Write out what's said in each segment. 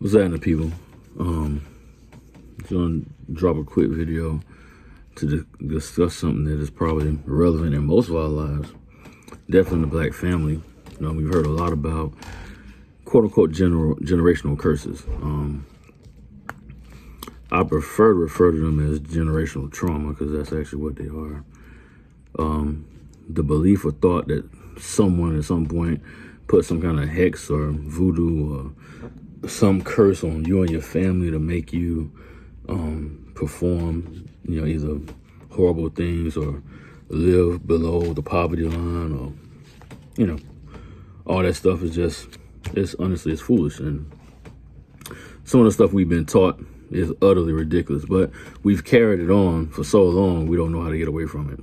What's happening, people? Just gonna drop a quick video to discuss something that is probably relevant in most of our lives. Definitely in the black family. We've heard a lot about quote unquote generational curses. I prefer to refer to them as generational trauma because that's actually what they are. The belief or thought that someone at some point put some kind of hex or voodoo or some curse on you and your family to make you perform, either horrible things or live below the poverty line, or, all that stuff is it's foolish. And some of the stuff we've been taught is utterly ridiculous, but we've carried it on for so long, we don't know how to get away from it.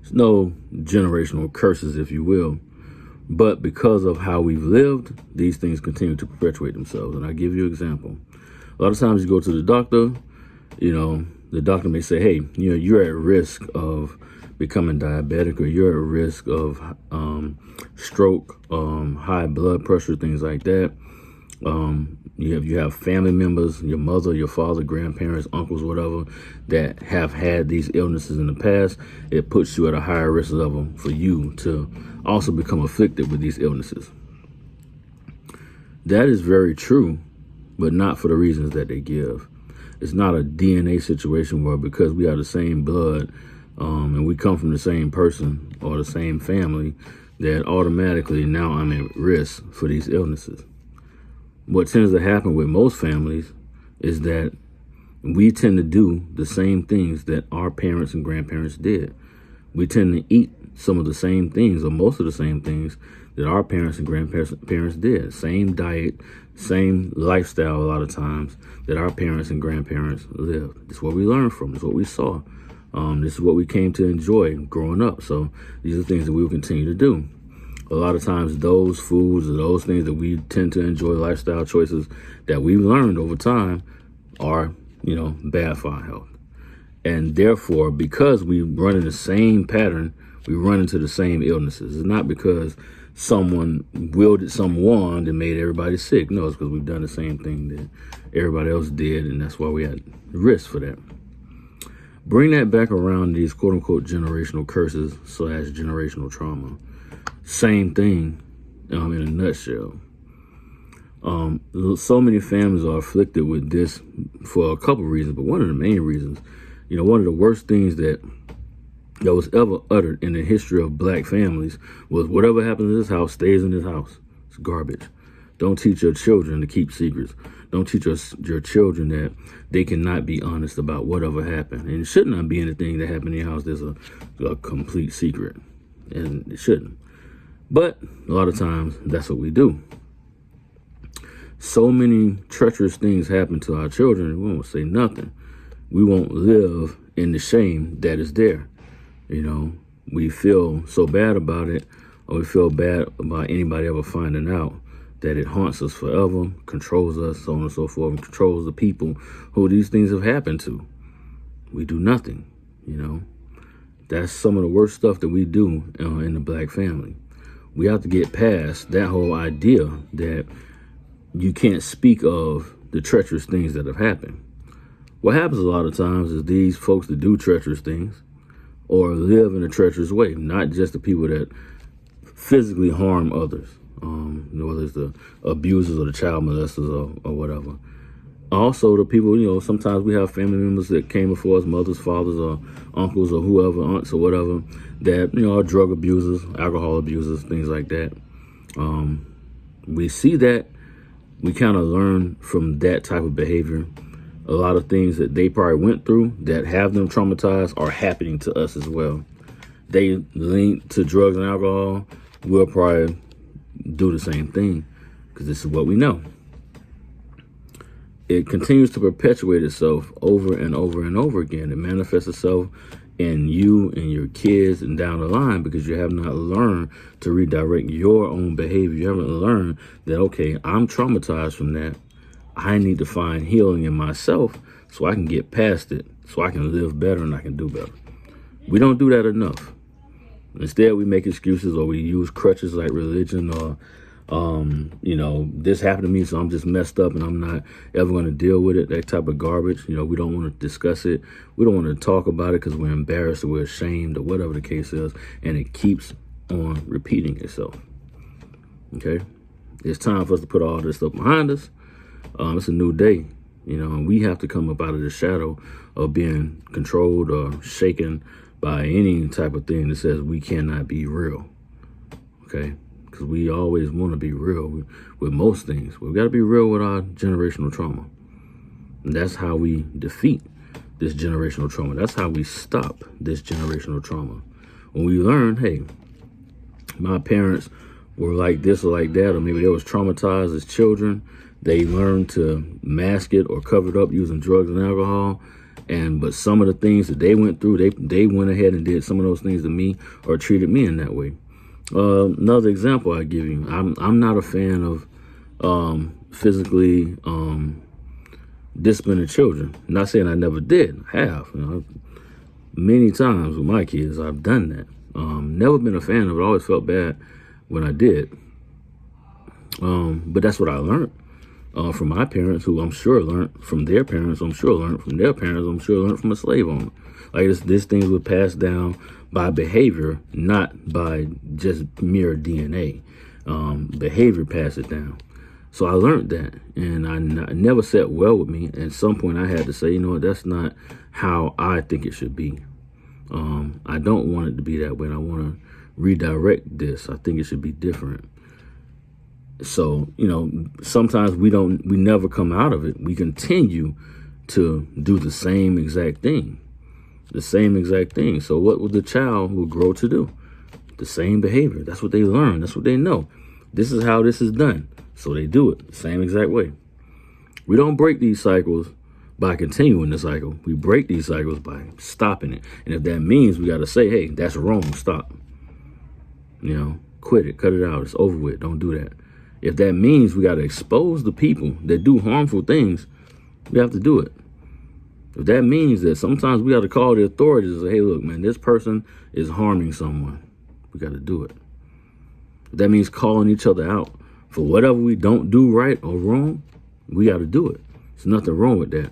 There's no generational curses, if you will. But because of how we've lived, these things continue to perpetuate themselves. And I'll give you an example. A lot of times you go to the doctor, the doctor may say, hey, you're at risk of becoming diabetic, or you're at risk of stroke, high blood pressure, things like that. You have family members, your mother, your father, grandparents, uncles, whatever, that have had these illnesses in the past. It puts you at a higher risk level for you to also become afflicted with these illnesses. That is very true, but not for the reasons that they give. It's not a DNA situation where because we are the same blood and we come from the same person or the same family, that automatically now I'm at risk for these illnesses. What tends to happen with most families is that we tend to do the same things that our parents and grandparents did. We tend to eat some of the same things, or most of the same things that our parents and grandparents did. Same diet, same lifestyle a lot of times that our parents and grandparents lived. This is what we learned from. This is what we saw. This is what we came to enjoy growing up. So these are things that we will continue to do. A lot of times those foods or those things that we tend to enjoy, lifestyle choices that we've learned over time, are, bad for our health. And therefore, because we run in the same pattern, we run into the same illnesses. It's not because someone wielded some wand and made everybody sick. No, it's because we've done the same thing that everybody else did, and that's why we had risk for that. Bring that back around these quote-unquote generational curses / generational trauma. Same thing in a nutshell. So many families are afflicted with this for a couple of reasons, but one of the main reasons, one of the worst things that was ever uttered in the history of black families was whatever happens in this house stays in this house. It's garbage. Don't teach your children to keep secrets. Don't teach your children that they cannot be honest about whatever happened. And it should not be anything that happened in your house that's a complete secret. And it shouldn't. But a lot of times that's what we do. So many treacherous things happen to our children, we won't say nothing. We won't live in the shame that is there. We feel so bad about it, or we feel bad about anybody ever finding out, that it haunts us forever, controls us, so on and so forth, and controls the people who these things have happened to. We do nothing, That's some of the worst stuff that we do in the black family. We have to get past that whole idea that you can't speak of the treacherous things that have happened. What happens a lot of times is these folks that do treacherous things or live in a treacherous way, not just the people that physically harm others, whether it's the abusers or the child molesters or whatever. Also, the people, sometimes we have family members that came before us, mothers, fathers, or uncles, or whoever, aunts, or whatever, that, are drug abusers, alcohol abusers, things like that. We see that. We kind of learn from that type of behavior. A lot of things that they probably went through that have them traumatized are happening to us as well. They link to drugs and alcohol. We'll probably do the same thing because this is what we know. It continues to perpetuate itself over and over and over again. It manifests itself in you and your kids and down the line because you have not learned to redirect your own behavior. You haven't learned that, okay, I'm traumatized from that. I need to find healing in myself so I can get past it, so I can live better and I can do better. We don't do that enough. Instead, we make excuses, or we use crutches like religion or This happened to me, so I'm just messed up and I'm not ever going to deal with it. That type of garbage. We don't want to discuss it. We don't want to talk about it because we're embarrassed or we're ashamed or whatever the case is. And it keeps on repeating itself. Okay. It's time for us to put all this stuff behind us. It's a new day, and we have to come up out of the shadow of being controlled or shaken by any type of thing that says we cannot be real. Okay. Because we always want to be real with most things. We've got to be real with our generational trauma. And that's how we defeat this generational trauma. That's how we stop this generational trauma. When we learn, hey, my parents were like this or like that, or maybe they was traumatized as children. They learned to mask it or cover it up using drugs and alcohol. But some of the things that they went through, they went ahead and did some of those things to me or treated me in that way. Another example I give you, I'm not a fan of physically disciplining children. I'm not saying I never did. I have. Many times with my kids, I've done that. Never been a fan of it. Always felt bad when I did. But that's what I learned from my parents, who I'm sure learned from their parents. I'm sure learned from their parents. I'm sure learned from a slave owner. Like this things were passed down by behavior, not by just mere DNA. Behavior passed it down. So I learned that, and I never sat well with me. At some point, I had to say, that's not how I think it should be. I don't want it to be that way, and I want to redirect this. I think it should be different. So, sometimes we never come out of it. We continue to do the same exact thing. So what would the child will grow to do? The same behavior. That's what they learn. That's what they know. This is how this is done. So they do it the same exact way. We don't break these cycles by continuing the cycle. We break these cycles by stopping it. And if that means we got to say, hey, that's wrong, stop. Quit it, cut it out. It's over with. Don't do that. If that means we got to expose the people that do harmful things, we have to do it. If that means that sometimes we got to call the authorities and say, hey, look, man, this person is harming someone, we got to do it. If that means calling each other out for whatever we don't do right or wrong, we got to do it. There's nothing wrong with that.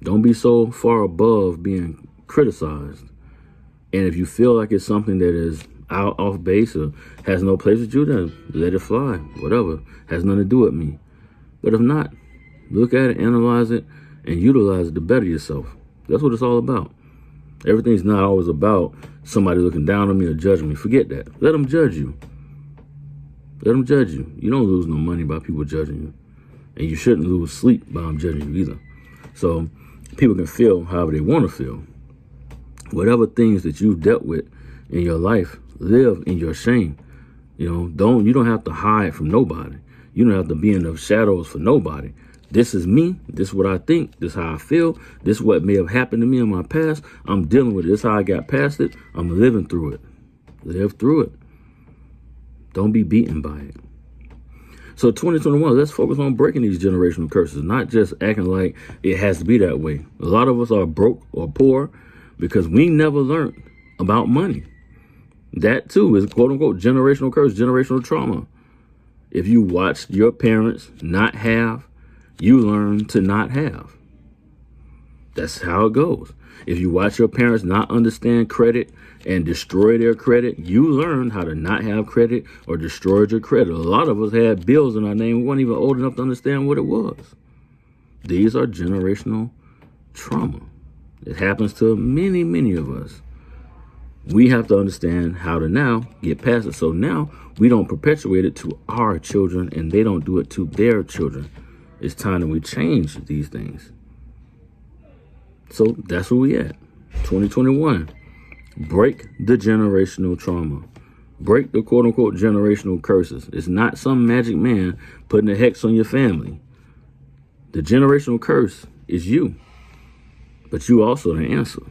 Don't be so far above being criticized. And if you feel like it's something that is off base or has no place with you, then let it fly. Whatever. Has nothing to do with me. But if not, look at it, analyze it, and utilize it to better yourself. That's what it's all about. Everything's not always about somebody looking down on me or judging me. Forget that. Let them judge you. Let them judge you. You don't lose no money by people judging you. And you shouldn't lose sleep by them judging you either. So people can feel however they want to feel. Whatever things that you've dealt with in your life, live in your shame. You don't have to hide from nobody. You don't have to be in the shadows for nobody. This is me. This is what I think. This is how I feel. This is what may have happened to me in my past. I'm dealing with it. This is how I got past it. I'm living through it. Live through it. Don't be beaten by it. So 2021, let's focus on breaking these generational curses, not just acting like it has to be that way. A lot of us are broke or poor because we never learned about money. That too is quote unquote generational curse, generational trauma. If you watched your parents not have, you learn to not have. That's how it goes. If you watch your parents not understand credit and destroy their credit, you learn how to not have credit or destroy your credit. A lot of us had bills in our name. We weren't even old enough to understand what it was. These are generational trauma. It happens to many, many of us. We have to understand how to now get past it. So now we don't perpetuate it to our children and they don't do it to their children. It's time that we change these things. So that's where we at. 2021. Break the generational trauma. Break the quote unquote generational curses. It's not some magic man putting a hex on your family. The generational curse is you. But you also the answer.